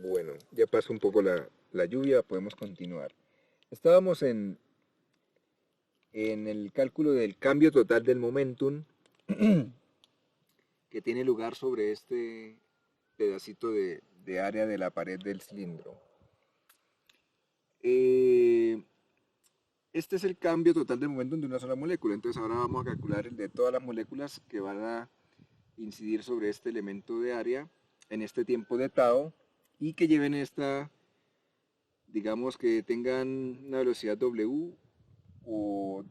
Bueno, ya pasó un poco la lluvia, podemos continuar. Estábamos en el cálculo del cambio total del momentum que tiene lugar sobre este pedacito de área de la pared del cilindro. Eh, este es el cambio total del momentum de una sola molécula. Entonces ahora vamos a calcular el de todas las moléculas que van a incidir sobre este elemento de área en este tiempo de tau y que lleven esta, digamos que tengan una velocidad W o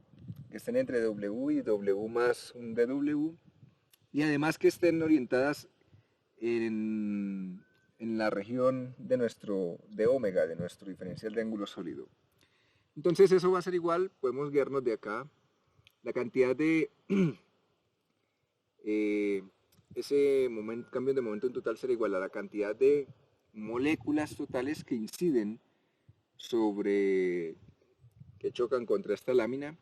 que estén entre W y W más un dW y además que estén orientadas en la región de ómega, de nuestro diferencial de ángulo sólido. Entonces eso va a ser igual, podemos guiarnos de acá, la cantidad de eh, ese cambio de momento en total será igual a la cantidad de moléculas totales que inciden sobre, que chocan contra esta lámina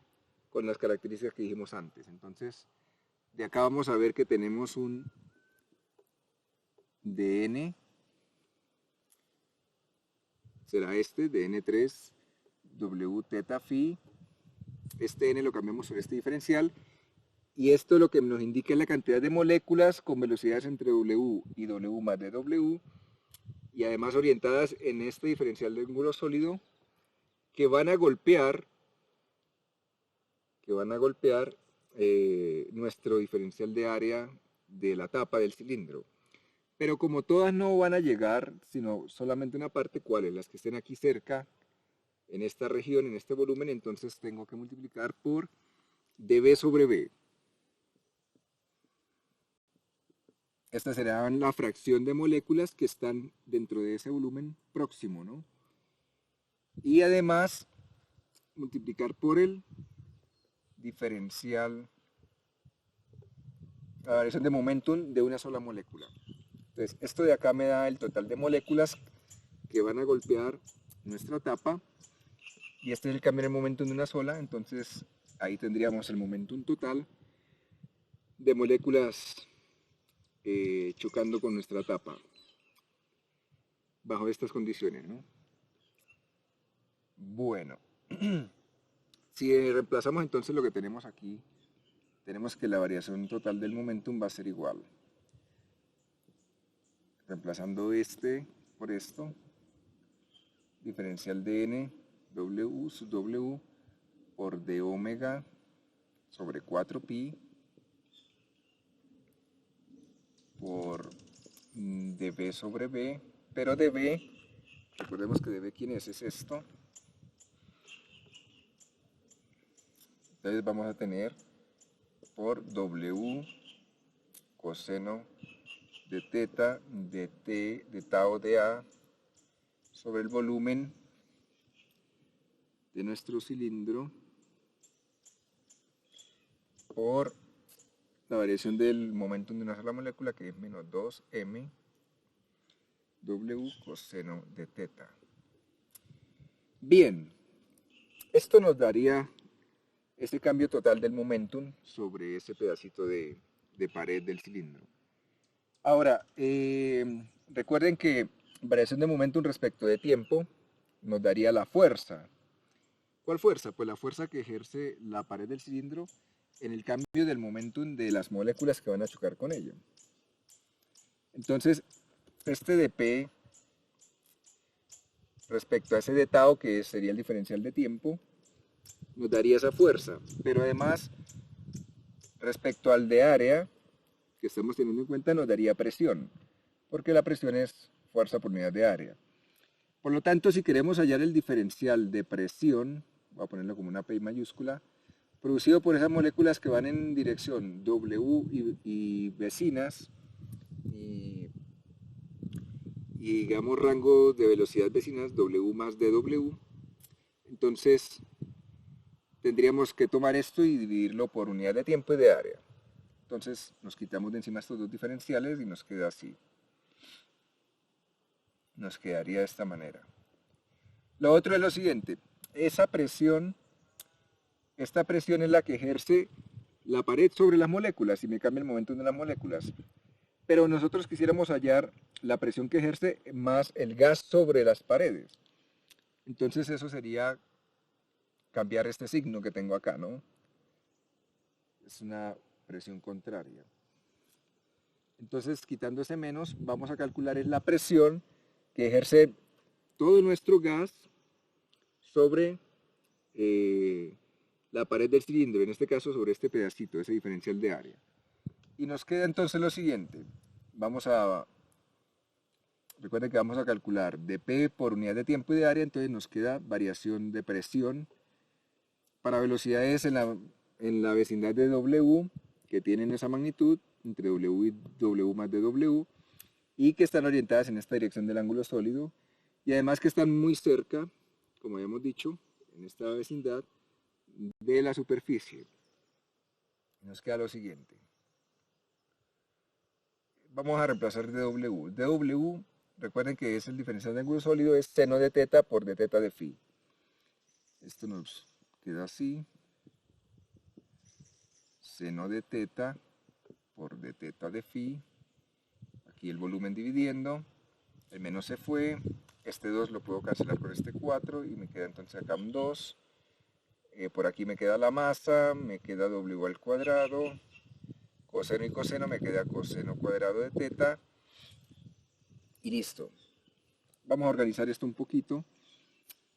con las características que dijimos antes. Entonces, de acá vamos a ver que tenemos un dn, será este, dn3 w teta phi, este n lo cambiamos por este diferencial, y esto lo que nos indica es la cantidad de moléculas con velocidades entre w y w más dw, y además orientadas en este diferencial de ángulo sólido, que van a golpear nuestro diferencial de área de la tapa del cilindro. Pero como todas no van a llegar, sino solamente una parte, ¿cuáles? Las que estén aquí cerca, en esta región, en este volumen, entonces tengo que multiplicar por dB sobre B. Esta será la fracción de moléculas que están dentro de ese volumen próximo, ¿no? Y además, multiplicar por el diferencial, la variación de momentum de una sola molécula. Entonces, esto de acá me da el total de moléculas que van a golpear nuestra tapa, y este es el cambio de momentum de una sola, entonces ahí tendríamos el momentum total de moléculas chocando con nuestra tapa, bajo estas condiciones, ¿no? Bueno, si reemplazamos entonces lo que tenemos aquí, tenemos que la variación total del momentum va a ser igual. Reemplazando este por esto, diferencial de n, w sub w por d omega sobre 4pi por dB sobre B, pero dB, recordemos que dB, ¿quién es esto? Entonces vamos a tener por W coseno de teta de T de tau de A sobre el volumen de nuestro cilindro por la variación del momentum de una sola molécula, que es menos 2m W coseno de teta. Bien, esto nos daría este cambio total del momentum sobre ese pedacito de pared del cilindro. Ahora, recuerden que variación de momentum respecto de tiempo nos daría la fuerza. ¿Cuál fuerza? Pues la fuerza que ejerce la pared del cilindro en el cambio del momentum de las moléculas que van a chocar con ella. Entonces, este de P respecto a ese de tau, que sería el diferencial de tiempo, nos daría esa fuerza. Pero además, respecto al de área, que estamos teniendo en cuenta, nos daría presión, porque la presión es fuerza por unidad de área. Por lo tanto, si queremos hallar el diferencial de presión, voy a ponerlo como una P mayúscula, producido por esas moléculas que van en dirección W y vecinas, y digamos rango de velocidad vecinas W más dW, entonces tendríamos que tomar esto y dividirlo por unidad de tiempo y de área. Entonces nos quitamos de encima estos dos diferenciales y nos queda así. Nos quedaría de esta manera. Lo otro es lo siguiente, esta presión es la que ejerce la pared sobre las moléculas y me cambia el momento de las moléculas. Pero nosotros quisiéramos hallar la presión que ejerce más el gas sobre las paredes. Entonces eso sería cambiar este signo que tengo acá, ¿no? Es una presión contraria. Entonces, quitando ese menos, vamos a calcular es la presión que ejerce todo nuestro gas sobre la pared del cilindro, en este caso sobre este pedacito, ese diferencial de área. Y nos queda entonces lo siguiente. Recuerden que vamos a calcular dP por unidad de tiempo y de área, entonces nos queda variación de presión para velocidades en la vecindad de W, que tienen esa magnitud, entre W y W más dW, y que están orientadas en esta dirección del ángulo sólido, y además que están muy cerca, como habíamos dicho, en esta vecindad de la superficie. Nos queda lo siguiente. Vamos a reemplazar dW. dW, recuerden que es el diferencial de ángulo sólido, es seno de teta por d teta de phi. Esto nos queda así. Seno de teta por d teta de phi. Aquí el volumen dividiendo. El menos se fue. Este 2 lo puedo cancelar por este 4 y me queda entonces acá un 2. Por aquí me queda la masa, me queda W al cuadrado. Coseno y coseno me queda coseno cuadrado de teta. Y listo. Vamos a organizar esto un poquito,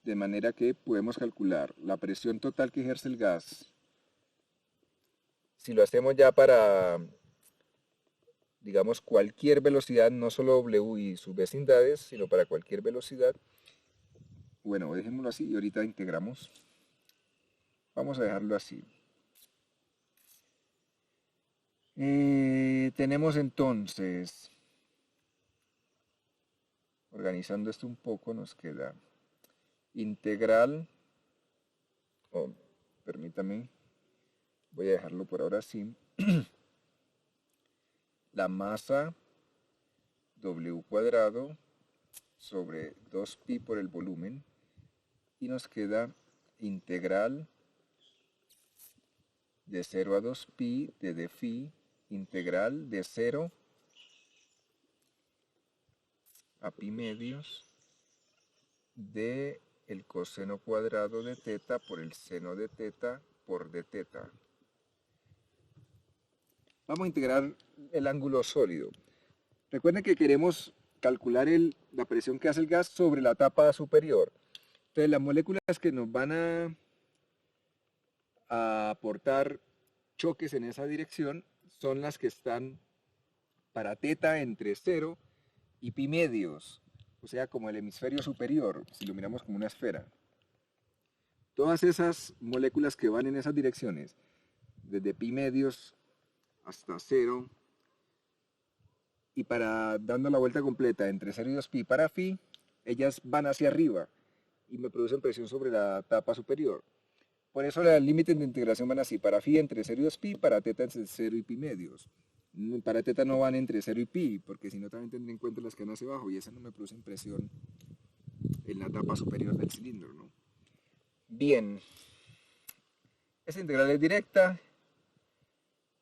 de manera que podemos calcular la presión total que ejerce el gas. Si lo hacemos ya para, digamos, cualquier velocidad, no solo W y sus vecindades, sino para cualquier velocidad. Bueno, dejémoslo así y ahorita integramos. Vamos a dejarlo así. Tenemos entonces, organizando esto un poco, nos queda integral, permítame, voy a dejarlo por ahora así, la masa W cuadrado sobre 2pi por el volumen, y nos queda integral de 0 a 2pi de d phi, integral de 0 a pi medios de el coseno cuadrado de teta por el seno de teta por d teta. Vamos a integrar el ángulo sólido. Recuerden que queremos calcular la presión que hace el gas sobre la tapa superior. Entonces las moléculas que nos van a aportar choques en esa dirección son las que están para teta entre 0 y pi medios, o sea, como el hemisferio superior, si lo miramos como una esfera. Todas esas moléculas que van en esas direcciones, desde pi medios hasta 0, y dando la vuelta completa entre 0 y 2pi para phi, ellas van hacia arriba y me producen presión sobre la tapa superior. Por eso los límites de integración van así: para phi entre 0 y 2pi, para teta entre 0 y pi medios. Para teta no van entre 0 y pi, porque si no también tendré en cuenta las que van hacia abajo y esas no me producen presión en la tapa superior del cilindro, ¿no? Bien, esta integral es directa.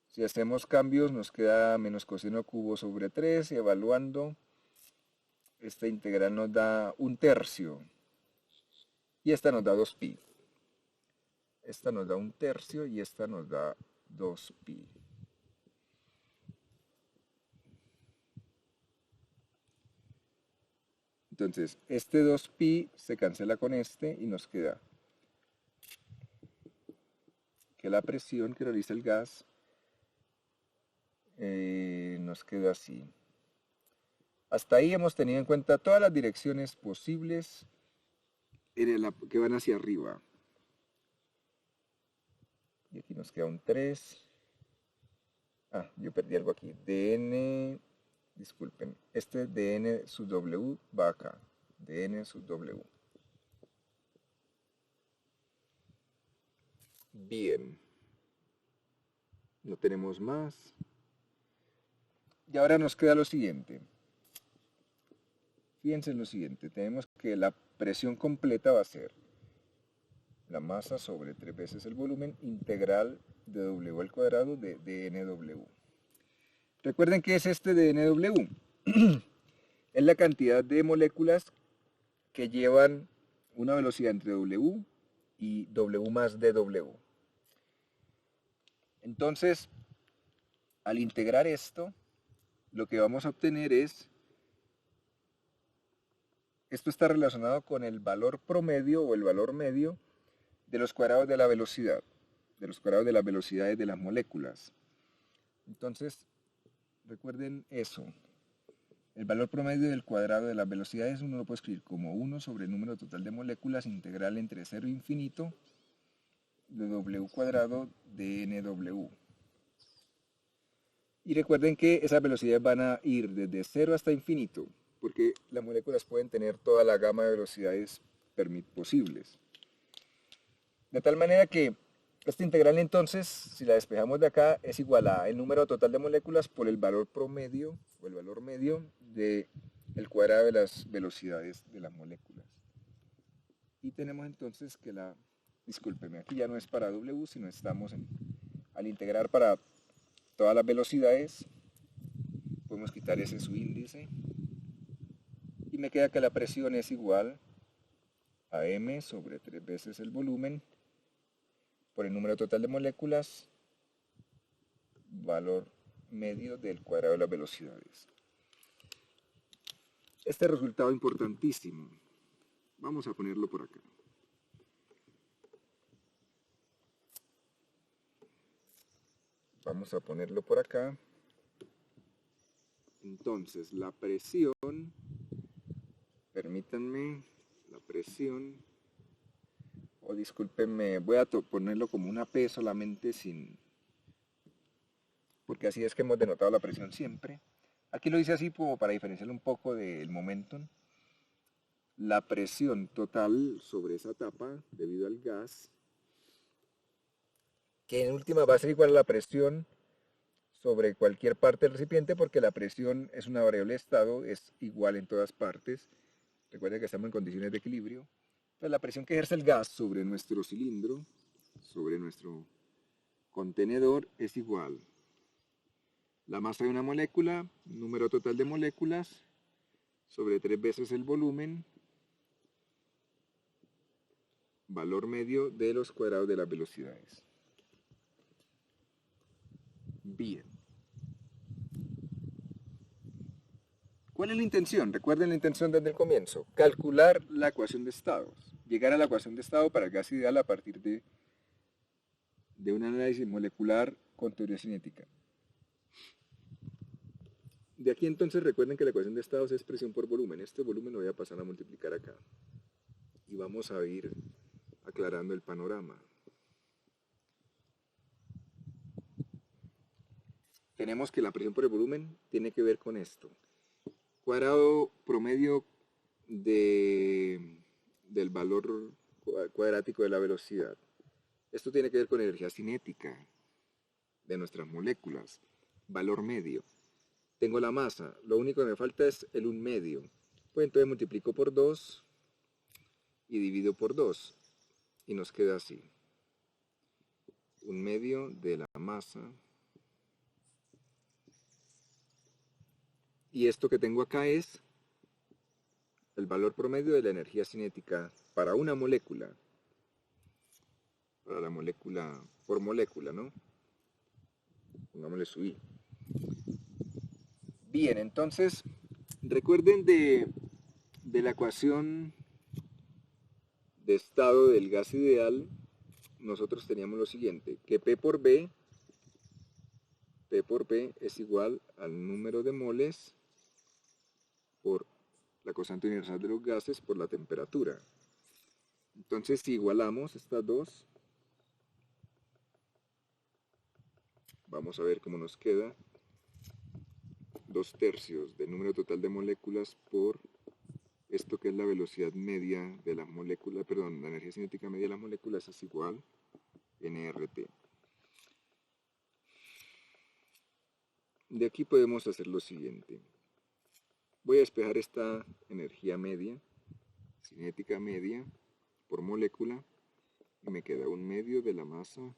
Si hacemos cambios nos queda menos coseno cubo sobre 3, y evaluando, esta integral nos da 1/3 y esta nos da 2pi. Esta nos da 1/3 y esta nos da 2pi. Entonces, este 2pi se cancela con este y nos queda que la presión que realiza el gas nos queda así. Hasta ahí hemos tenido en cuenta todas las direcciones posibles que van hacia arriba. Y aquí nos queda un 3. Yo perdí algo aquí. dn, disculpen, este dn sub w va acá. dn sub w. Bien. No tenemos más. Y ahora nos queda lo siguiente. Fíjense en lo siguiente. Tenemos que la presión completa va a ser la masa sobre 3 veces el volumen integral de W al cuadrado de dNW. Recuerden que es este dNW. es la cantidad de moléculas que llevan una velocidad entre W y W más dW. Entonces, al integrar esto, lo que vamos a obtener es, esto está relacionado con el valor promedio o el valor medio de los cuadrados de la velocidad, de los cuadrados de las velocidades de las moléculas. Entonces, recuerden eso. El valor promedio del cuadrado de las velocidades uno lo puede escribir como 1 sobre el número total de moléculas integral entre 0 e infinito de W cuadrado de NW. Y recuerden que esas velocidades van a ir desde 0 hasta infinito, porque las moléculas pueden tener toda la gama de velocidades posibles. De tal manera que esta integral entonces, si la despejamos de acá, es igual a el número total de moléculas por el valor promedio o el valor medio del cuadrado de las velocidades de las moléculas. Y tenemos entonces que discúlpeme, aquí ya no es para W, sino estamos al integrar para todas las velocidades, podemos quitar ese subíndice y me queda que la presión es igual a M sobre 3 veces el volumen por el número total de moléculas, valor medio del cuadrado de las velocidades. Este resultado importantísimo, vamos a ponerlo por acá. Vamos a ponerlo por acá. Entonces, la presión, permítanme, la presión, o discúlpenme, voy a ponerlo como una P solamente porque así es que hemos denotado la presión siempre. Aquí lo hice así como para diferenciarlo un poco del momentum. La presión total sobre esa tapa, debido al gas, que en última va a ser igual a la presión sobre cualquier parte del recipiente, porque la presión es una variable de estado, es igual en todas partes. Recuerden que estamos en condiciones de equilibrio. Entonces la presión que ejerce el gas sobre nuestro cilindro, sobre nuestro contenedor, es igual la masa de una molécula, número total de moléculas, sobre 3 veces el volumen, valor medio de los cuadrados de las velocidades. Bien. ¿Cuál es la intención? Recuerden la intención desde el comienzo. Calcular la ecuación de estados. Llegar a la ecuación de estado para el gas ideal a partir de un análisis molecular con teoría cinética. De aquí entonces recuerden que la ecuación de estados es presión por volumen. Este volumen lo voy a pasar a multiplicar acá. Y vamos a ir aclarando el panorama. Tenemos que la presión por el volumen tiene que ver con esto. Cuadrado promedio del valor cuadrático de la velocidad. Esto tiene que ver con energía cinética de nuestras moléculas. Valor medio. Tengo la masa. Lo único que me falta es el 1/2. Pues entonces multiplico por 2 y divido por 2. Y nos queda así. 1/2 de la masa. Y esto que tengo acá es el valor promedio de la energía cinética para una molécula. Para la molécula, por molécula, ¿no? Pongámosle su I. Bien, entonces, recuerden de la ecuación de estado del gas ideal, nosotros teníamos lo siguiente, que P por B es igual al número de moles por la constante universal de los gases por la temperatura. Entonces, si igualamos estas dos, vamos a ver cómo nos queda. 2/3 del número total de moléculas por esto que es la velocidad media de las moléculas, perdón, la energía cinética media de las moléculas es igual a nRT. De aquí podemos hacer lo siguiente. Voy a despejar esta energía media, cinética media, por molécula, y me queda 1/2 de la masa,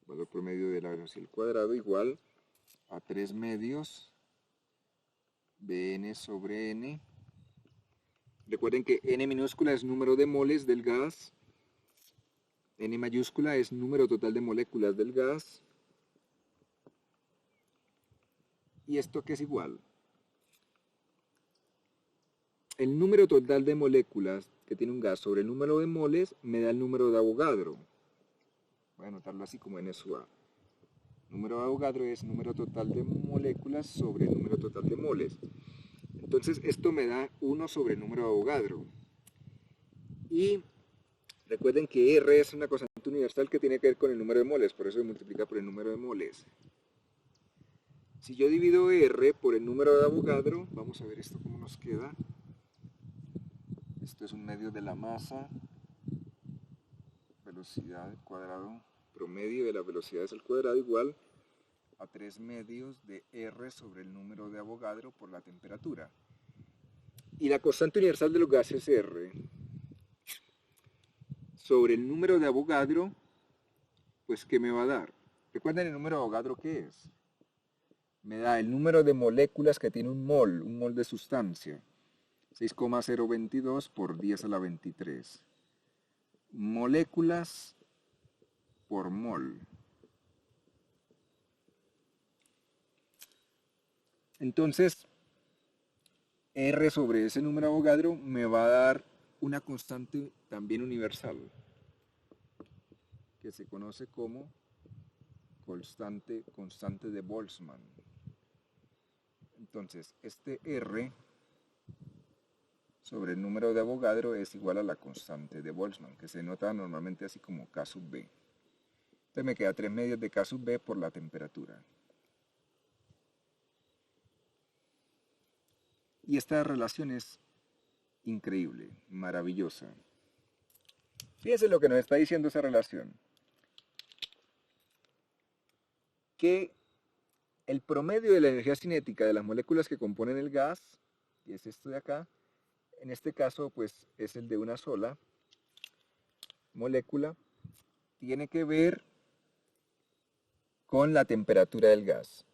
valor promedio de la velocidad al cuadrado, igual a 3/2 Bn sobre n. Recuerden que n minúscula es número de moles del gas, n mayúscula es número total de moléculas del gas, y esto que es igual. El número total de moléculas que tiene un gas sobre el número de moles me da el número de Avogadro. Voy a anotarlo así como n sub a. Número de Avogadro es número total de moléculas sobre el número total de moles. Entonces esto me da 1 sobre el número de Avogadro. Y recuerden que R es una constante universal que tiene que ver con el número de moles, por eso se multiplica por el número de moles. Si yo divido R por el número de Avogadro, vamos a ver esto cómo nos queda. Esto es un medio de la masa, velocidad al cuadrado, promedio de las velocidades al cuadrado igual a 3 medios de R sobre el número de Avogadro por la temperatura. Y la constante universal de los gases R sobre el número de Avogadro, pues ¿qué me va a dar? ¿Recuerden el número de Avogadro qué es? Me da el número de moléculas que tiene un mol de sustancia. 6,022 por 10 a la 23. Moléculas por mol. Entonces, R sobre ese número de Avogadro me va a dar una constante también universal, que se conoce como constante de Boltzmann. Entonces, este R sobre el número de Avogadro es igual a la constante de Boltzmann, que se nota normalmente así como K sub B. Entonces me queda 3 medios de K sub B por la temperatura. Y esta relación es increíble, maravillosa. Fíjense lo que nos está diciendo esa relación. Que el promedio de la energía cinética de las moléculas que componen el gas, y es esto de acá, en este caso pues es el de una sola molécula, tiene que ver con la temperatura del gas.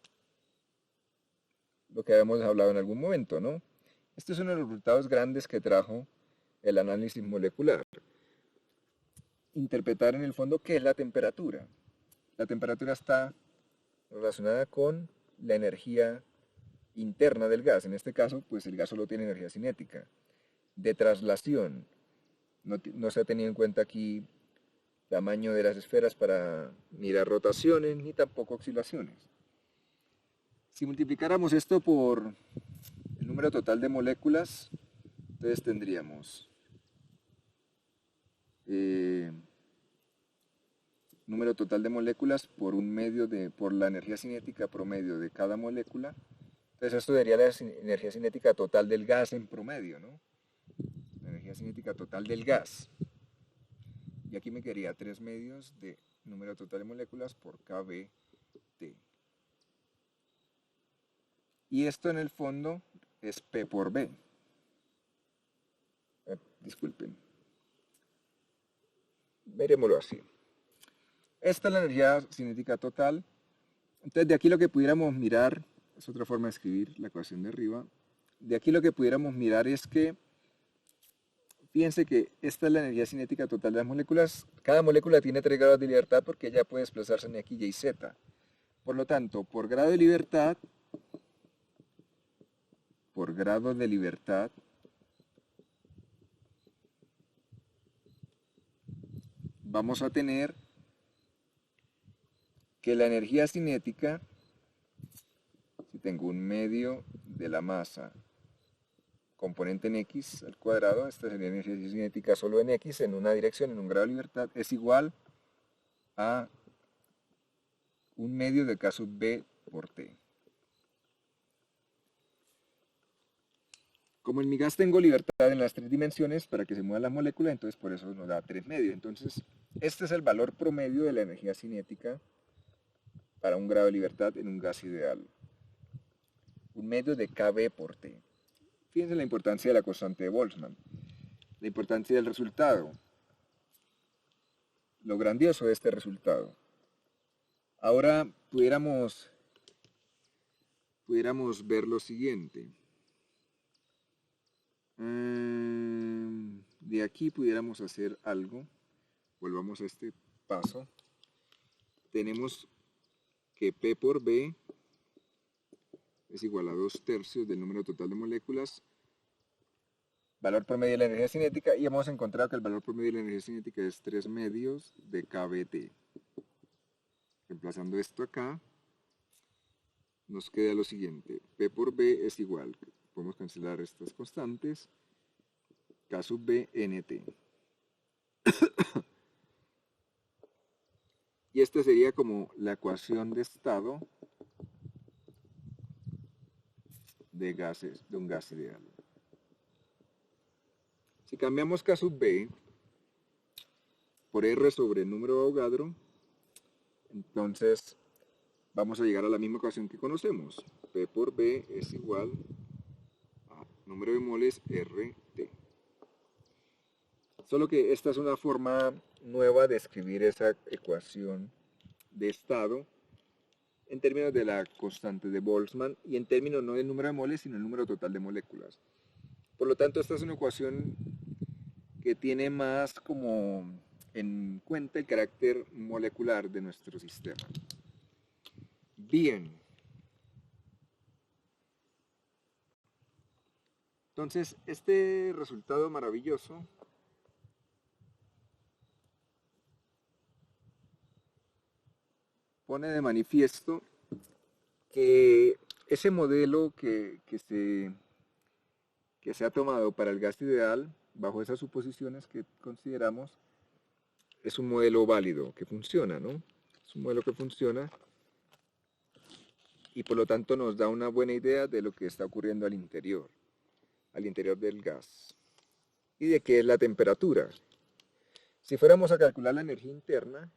Lo que habíamos hablado en algún momento, ¿no? Este es uno de los resultados grandes que trajo el análisis molecular. Interpretar en el fondo qué es la temperatura. La temperatura está relacionada con la energía interna del gas. En este caso, pues el gas solo tiene energía cinética. De traslación, no se ha tenido en cuenta aquí tamaño de las esferas para mirar rotaciones, ni tampoco oscilaciones. Si multiplicáramos esto por el número total de moléculas, entonces tendríamos número total de moléculas por por la energía cinética promedio de cada molécula. Entonces esto sería la energía cinética total del gas en promedio, ¿no? La energía cinética total del gas. Y aquí me quedaría 3 medios de número total de moléculas por kBT. Y esto en el fondo es P por B. Disculpen. Veremoslo así. Esta es la energía cinética total. Entonces de aquí lo que pudiéramos mirar, es otra forma de escribir la ecuación de arriba. De aquí lo que pudiéramos mirar es que, fíjense que esta es la energía cinética total de las moléculas. Cada molécula tiene 3 grados de libertad porque ella puede desplazarse en X, Y, Z. Por lo tanto, por grado de libertad, vamos a tener que la energía cinética, si tengo un medio de la masa componente en X al cuadrado, esta sería energía cinética solo en X, en una dirección, en un grado de libertad, es igual a un medio de K sub B por T. Como en mi gas tengo libertad en las 3 dimensiones para que se mueva la molécula, entonces por eso nos da 3 medios. Entonces, este es el valor promedio de la energía cinética para un grado de libertad en un gas ideal. Un medio de kB por T. Fíjense la importancia de la constante de Boltzmann, la importancia del resultado, lo grandioso de este resultado. Ahora pudiéramos ver lo siguiente. De aquí pudiéramos hacer algo. Volvamos a este paso. Tenemos que P por B es igual a 2/3 del número total de moléculas, valor promedio de la energía cinética, y hemos encontrado que el valor promedio de la energía cinética es 3/2 de kBt. Reemplazando esto acá, nos queda lo siguiente. P por B es igual, podemos cancelar estas constantes, K sub B nt. Y esta sería como la ecuación de estado de gases, de un gas ideal. Si cambiamos K sub B por R sobre el número de Avogadro, entonces vamos a llegar a la misma ecuación que conocemos. P por B es igual a número de moles RT. Solo que esta es una forma nueva de escribir esa ecuación de estado en términos de la constante de Boltzmann y en términos no del número de moles, sino el número total de moléculas. Por lo tanto, esta es una ecuación que tiene más como en cuenta el carácter molecular de nuestro sistema. Bien. Entonces, este resultado maravilloso pone de manifiesto que ese modelo que se ha tomado para el gas ideal, bajo esas suposiciones que consideramos, es un modelo válido, que funciona, ¿no? Es un modelo que funciona y por lo tanto nos da una buena idea de lo que está ocurriendo al interior del gas y de qué es la temperatura. Si fuéramos a calcular la energía interna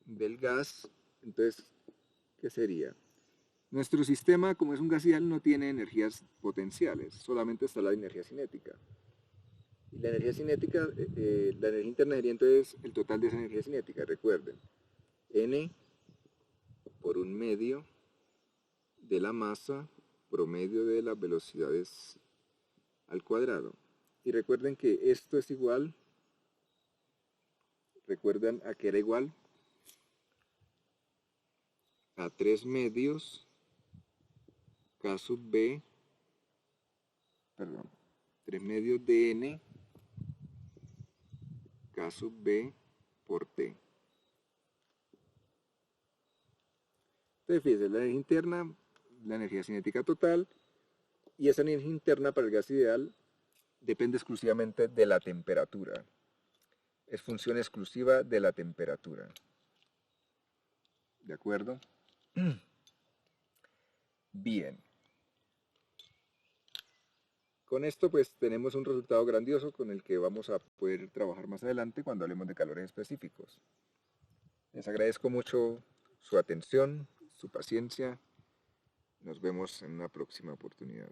del gas, entonces, ¿qué sería? Nuestro sistema, como es un gas ideal, no tiene energías potenciales, solamente está la energía cinética. Y la energía cinética, la energía interna sería entonces el total de esa energía cinética, recuerden. N por 1/2 de la masa promedio de las velocidades al cuadrado. Y recuerden que esto es igual, recuerdan a que era igual a 3/2 K sub B, perdón, 3/2 de N K sub B por T. Entonces fíjense, la energía interna, la energía cinética total, y esa energía interna para el gas ideal depende exclusivamente de la temperatura. Es función exclusiva de la temperatura. ¿De acuerdo? Bien. Con esto pues tenemos un resultado grandioso con el que vamos a poder trabajar más adelante cuando hablemos de calores específicos. Les agradezco mucho su atención, su paciencia. Nos vemos en una próxima oportunidad.